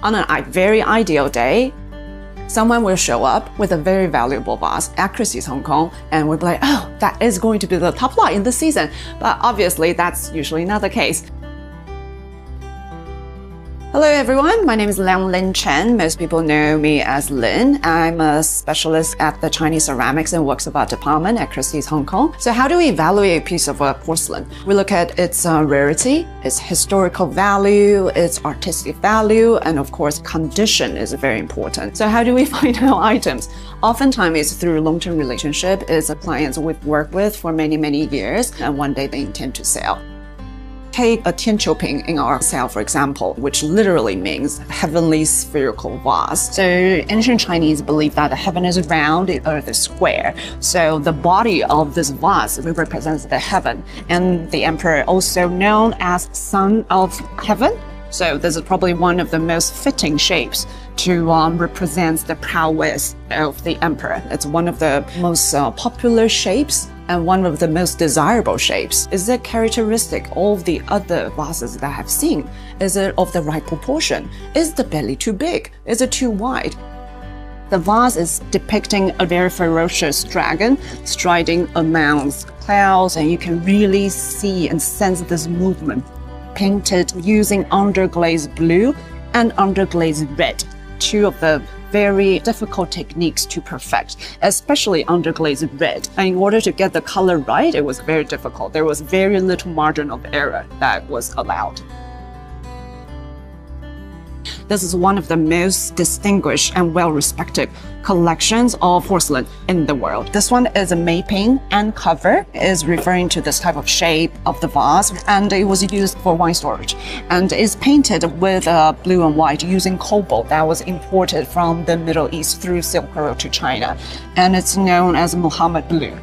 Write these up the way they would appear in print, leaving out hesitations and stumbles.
On a very ideal day, someone will show up with a very valuable vase at Christie's Hong Kong, and we'll be like, oh, that is going to be the top lot in the season. But obviously, that's usually not the case. Hello everyone, my name is Liang Lin Chen. Most people know me as Lin. I'm a specialist at the Chinese Ceramics and Works of Art department at Christie's Hong Kong. So how do we evaluate a piece of porcelain? We look at its rarity, its historical value, its artistic value, and of course condition is very important. So how do we find out items? Oftentimes it's through long-term relationship. It's a client we've worked with for many years, and one day they intend to sell. Take a tianqiuping in our sale, for example, which literally means heavenly spherical vase. So ancient Chinese believe that the heaven is round, the earth is square. So the body of this vase represents the heaven, and the emperor, also known as son of heaven. So this is probably one of the most fitting shapes to represent the prowess of the emperor. It's one of the most popular shapes and one of the most desirable shapes. Is it characteristic of the other vases that I have seen? Is it of the right proportion? Is the belly too big? Is it too wide? The vase is depicting a very ferocious dragon striding amongst clouds, and you can really see and sense this movement, painted using underglaze blue and underglaze red, two of the very difficult techniques to perfect, especially underglaze red. And in order to get the color right, it was very difficult. There was very little margin of error that was allowed. This is one of the most distinguished and well-respected collections of porcelain in the world. This one is a mapping and cover, is referring to this type of shape of the vase, and it was used for wine storage. And is painted with blue and white using cobalt that was imported from the Middle East through Silk Road to China. And it's known as Muhammad Blue.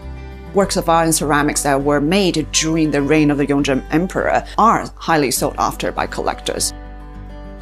Works of art and ceramics that were made during the reign of the Yongzheng Emperor are highly sought after by collectors.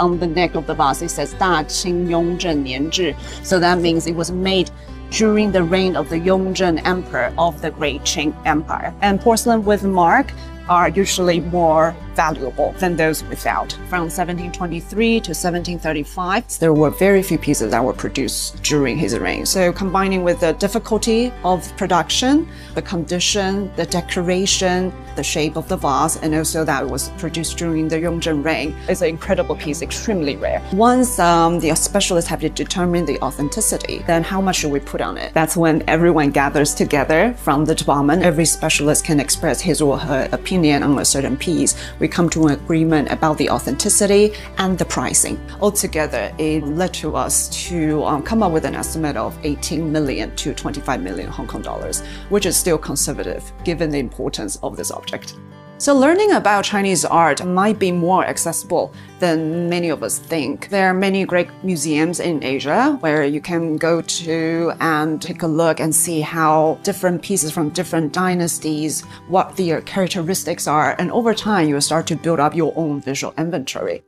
On the neck of the vase, it says 大清雍正年制. So that means it was made during the reign of the Yongzheng Emperor of the Great Qing Empire. And porcelain with mark are usually more valuable than those without. From 1723 to 1735, there were very few pieces that were produced during his reign. So combining with the difficulty of production, the condition, the decoration, the shape of the vase, and also that it was produced during the Yongzheng reign, it's an incredible piece, extremely rare. Once the specialists have to determine the authenticity, then how much should we put on it? That's when everyone gathers together from the department. Every specialist can express his or her opinion on a certain piece. We come to an agreement about the authenticity and the pricing. Altogether, it led to us to come up with an estimate of 18 million to 25 million Hong Kong dollars, which is still conservative given the importance of this object. So learning about Chinese art might be more accessible than many of us think. There are many great museums in Asia where you can go to and take a look and see how different pieces from different dynasties, what their characteristics are, and over time you will start to build up your own visual inventory.